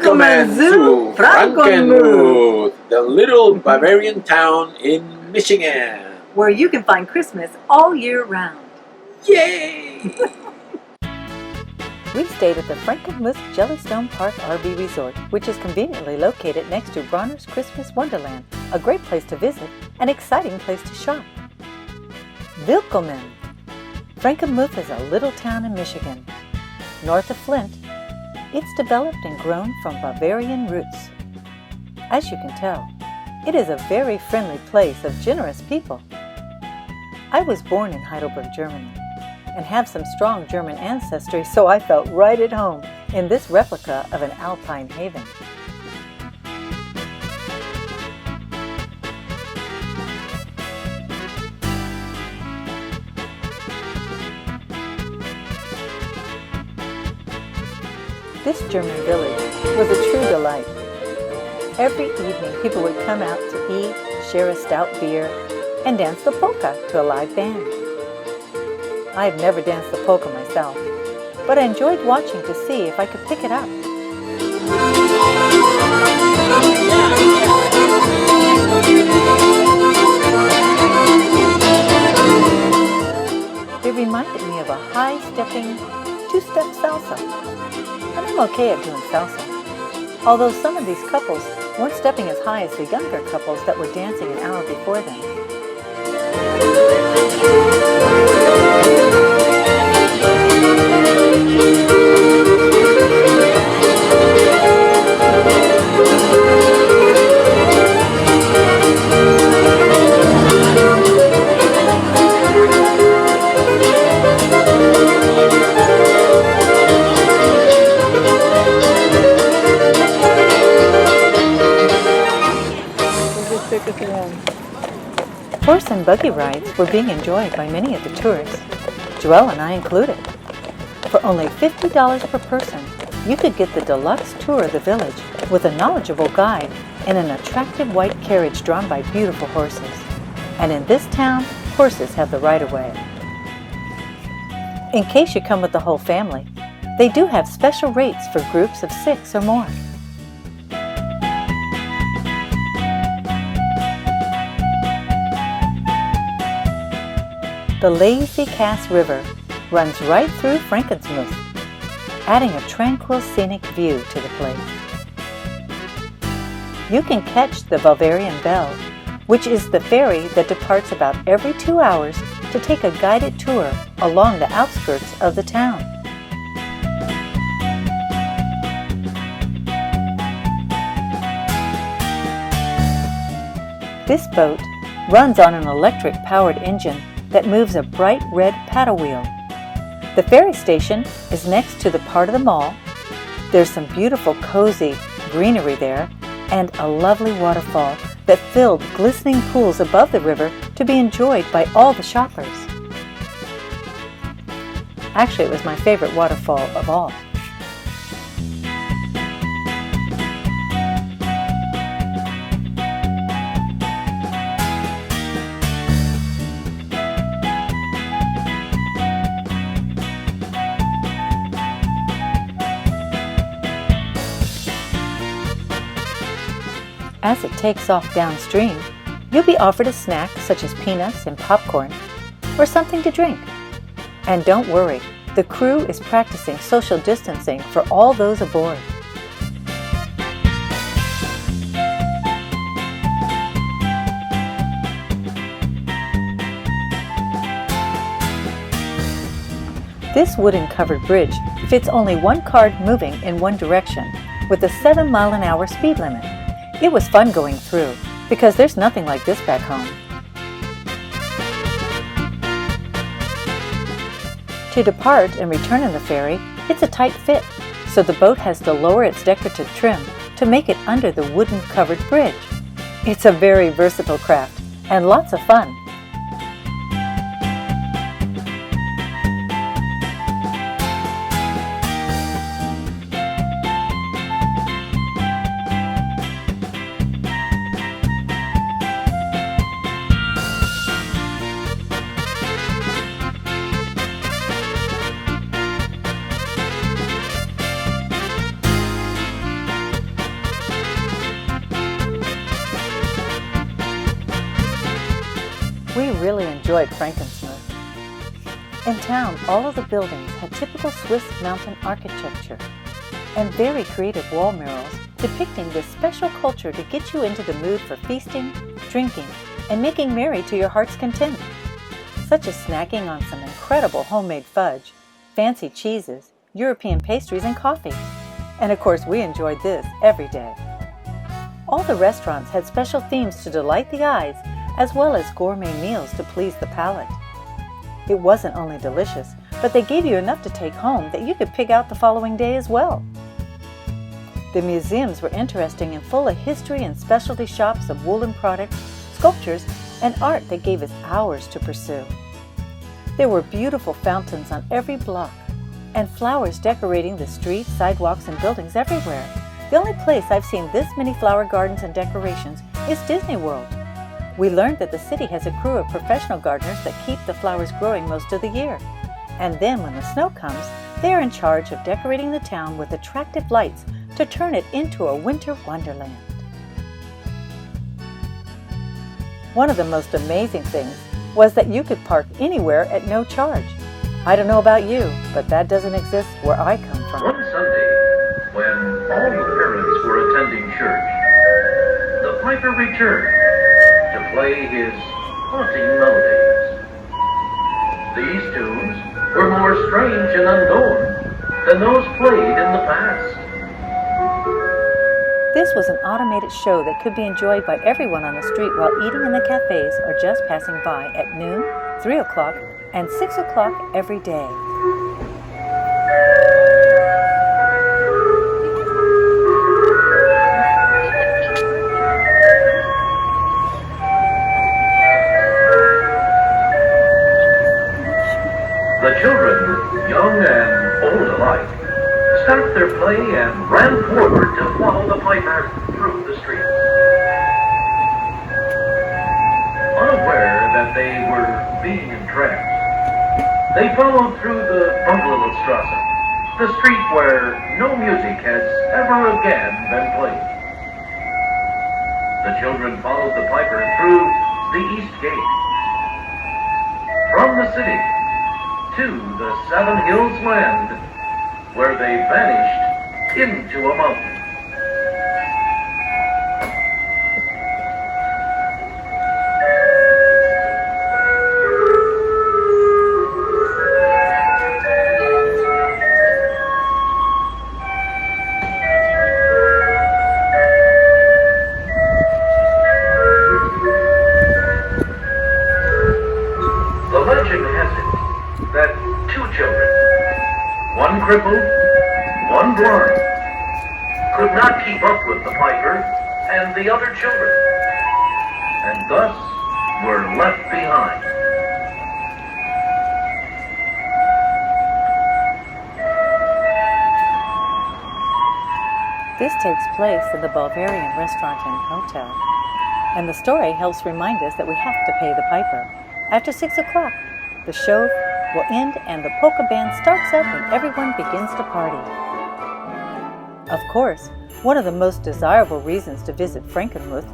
Welcome to Frankenmuth, the little Bavarian town in Michigan. Where you can find Christmas all year round. Yay! We stayed at the Frankenmuth Jellystone Park RV Resort, which is conveniently located next to Bronner's Christmas Wonderland, a great place to visit, an exciting place to shop. Willkommen! Frankenmuth is a little town in Michigan. North of Flint, it's developed and grown from Bavarian roots. As you can tell, it is a very friendly place of generous people. I was born in Heidelberg, Germany, and have some strong German ancestry, so I felt right at home in this replica of an alpine haven. This German village was a true delight. Every evening people would come out to eat, share a stout beer, and dance the polka to a live band. I have never danced the polka myself, but I enjoyed watching to see if I could pick it up. It reminded me of a high-stepping two-step salsa, and I'm okay at doing salsa, although some of these couples weren't stepping as high as the younger couples that were dancing an hour before them. Horse and buggy rides were being enjoyed by many of the tourists, Joelle and I included. For only $50 per person, you could get the deluxe tour of the village with a knowledgeable guide and an attractive white carriage drawn by beautiful horses. And in this town, horses have the right-of-way. In case you come with the whole family, they do have special rates for groups of 6 or more. The lazy Cass River runs right through Frankenmuth, adding a tranquil scenic view to the place. You can catch the Bavarian Bell, which is the ferry that departs about every 2 hours to take a guided tour along the outskirts of the town. This boat runs on an electric-powered engine that moves a bright red paddle wheel. The ferry station is next to the part of the mall. There's some beautiful, cozy greenery there and a lovely waterfall that filled glistening pools above the river to be enjoyed by all the shoppers. Actually, it was my favorite waterfall of all. As it takes off downstream, you'll be offered a snack such as peanuts and popcorn, or something to drink. And don't worry, the crew is practicing social distancing for all those aboard. This wooden-covered bridge fits only one car moving in one direction, with a 7-mile-an-hour speed limit. It was fun going through, because there's nothing like this back home. To depart and return in the ferry, it's a tight fit, so the boat has to lower its decorative trim to make it under the wooden-covered bridge. It's a very versatile craft, and lots of fun. We really enjoyed Frankenmuth. In town, all of the buildings had typical Swiss mountain architecture and very creative wall murals depicting this special culture to get you into the mood for feasting, drinking, and making merry to your heart's content, such as snacking on some incredible homemade fudge, fancy cheeses, European pastries, and coffee. And of course, we enjoyed this every day. All the restaurants had special themes to delight the eyes, as well as gourmet meals to please the palate. It wasn't only delicious, but they gave you enough to take home that you could pick out the following day as well. The museums were interesting and full of history and specialty shops of woolen products, sculptures, and art that gave us hours to pursue. There were beautiful fountains on every block, and flowers decorating the streets, sidewalks, and buildings everywhere. The only place I've seen this many flower gardens and decorations is Disney World. We learned that the city has a crew of professional gardeners that keep the flowers growing most of the year. And then when the snow comes, they are in charge of decorating the town with attractive lights to turn it into a winter wonderland. One of the most amazing things was that you could park anywhere at no charge. I don't know about you, but that doesn't exist where I come from. One Sunday, when all the parents were attending church, the piper returned to play his haunting melodies. These tunes were more strange and unknown than those played in the past. This was an automated show that could be enjoyed by everyone on the street while eating in the cafes or just passing by at noon, 3 o'clock, and 6 o'clock every day. The children, young and old alike, stopped their play and ran forward to follow the piper through the streets. Unaware that they were being entranced, they followed through the Strasse, the street where no music has ever again been played. The children followed the piper through the east gate. From the city to the Seven Hills land, where they vanished into a mountain. The legend has it that two children, one crippled, one blind, could not keep up with the piper and the other children, and thus were left behind. This takes place in the Bavarian restaurant and hotel, and the story helps remind us that we have to pay the piper. After 6 o'clock, the show will end and the polka band starts up and everyone begins to party. Of course, one of the most desirable reasons to visit Frankenmuth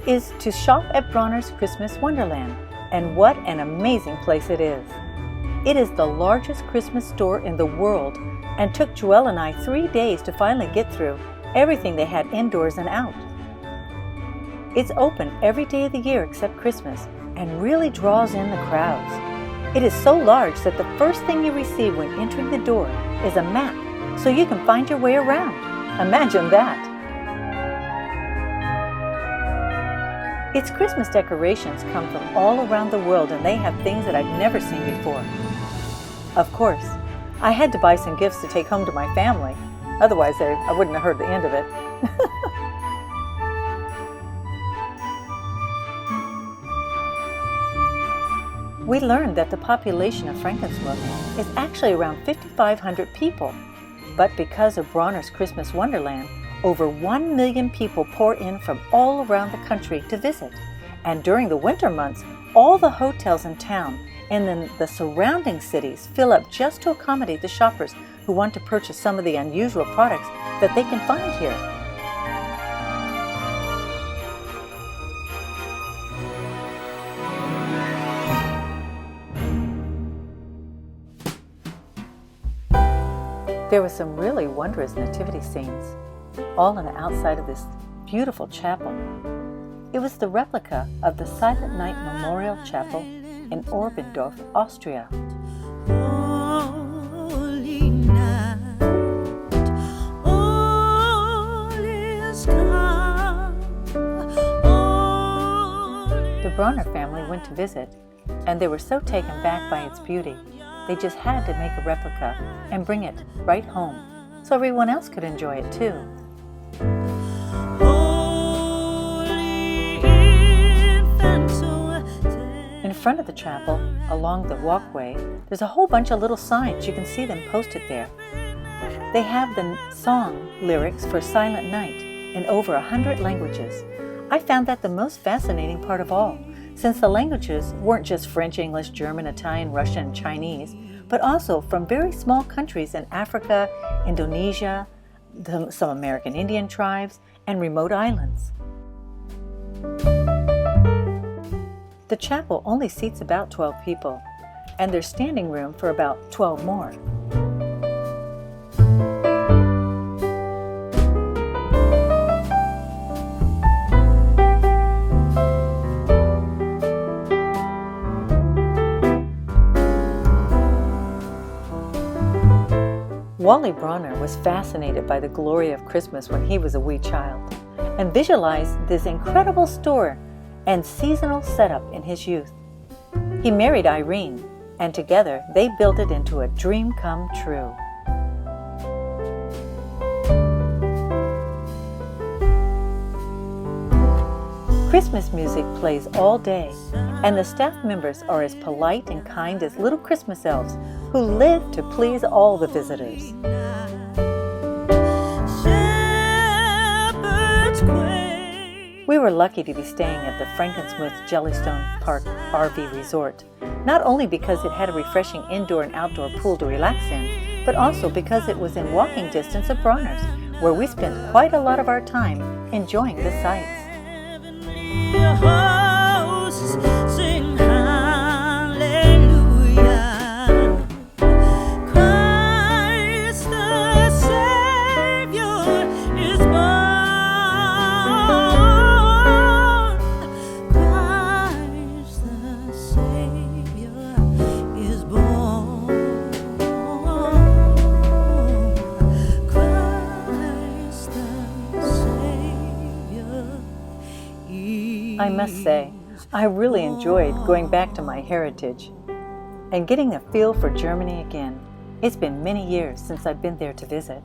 is to shop at Bronner's Christmas Wonderland, and what an amazing place it is. It is the largest Christmas store in the world and took Joelle and I 3 days to finally get through everything they had indoors and out. It's open every day of the year except Christmas and really draws in the crowds. It is so large that the first thing you receive when entering the door is a map so you can find your way around. Imagine that! Its Christmas decorations come from all around the world and they have things that I've never seen before. Of course, I had to buy some gifts to take home to my family. Otherwise, I wouldn't have heard the end of it. We learned that the population of Frankenmuth is actually around 5,500 people. But because of Bronner's Christmas Wonderland, over 1 million people pour in from all around the country to visit. And during the winter months, all the hotels in town and then the surrounding cities fill up just to accommodate the shoppers who want to purchase some of the unusual products that they can find here. There were some really wondrous nativity scenes, all on the outside of this beautiful chapel. It was the replica of the Silent Night Memorial Chapel in Oberndorf, Austria. Holy night, all is calm, The Bronner family went to visit, and they were so taken back by its beauty, they just had to make a replica and bring it right home so everyone else could enjoy it too. In front of the chapel, along the walkway, there's a whole bunch of little signs. You can see them posted there. They have the song lyrics for Silent Night in over 100 languages. I found that the most fascinating part of all, since the languages weren't just French, English, German, Italian, Russian, and Chinese, but also from very small countries in Africa, Indonesia, some American Indian tribes, and remote islands. The chapel only seats about 12 people, and there's standing room for about 12 more. Wally Bronner was fascinated by the glory of Christmas when he was a wee child, and visualized this incredible store and seasonal setup in his youth. He married Irene, and together they built it into a dream come true. Christmas music plays all day, and the staff members are as polite and kind as little Christmas elves who live to please all the visitors. We were lucky to be staying at the Frankenmuth Jellystone Park RV Resort, not only because it had a refreshing indoor and outdoor pool to relax in, but also because it was in walking distance of Bronner's, where we spent quite a lot of our time enjoying the sights. sing hallelujah. Christ the Savior is born. Christ the Savior is born. Christ the Savior is. I must say, I really enjoyed going back to my heritage and getting a feel for Germany again. It's been many years since I've been there to visit.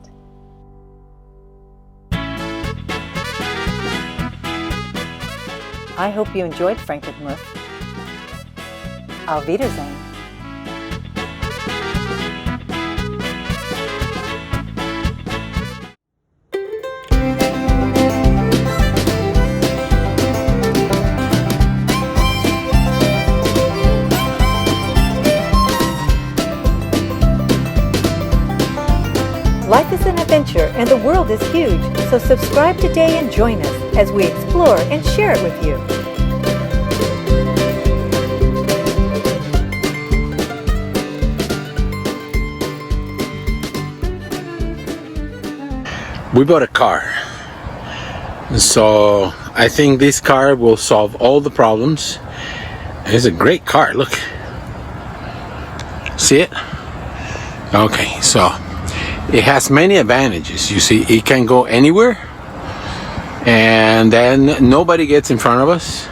I hope you enjoyed Frankenmuth. Auf Wiedersehen. Life is an adventure and the world is huge, so subscribe today and join us as we explore and share it with you. We bought a car, so I think this car will solve all the problems. It's a great car, look. See it? Okay, so it has many advantages. You see, it can go anywhere, and then nobody gets in front of us.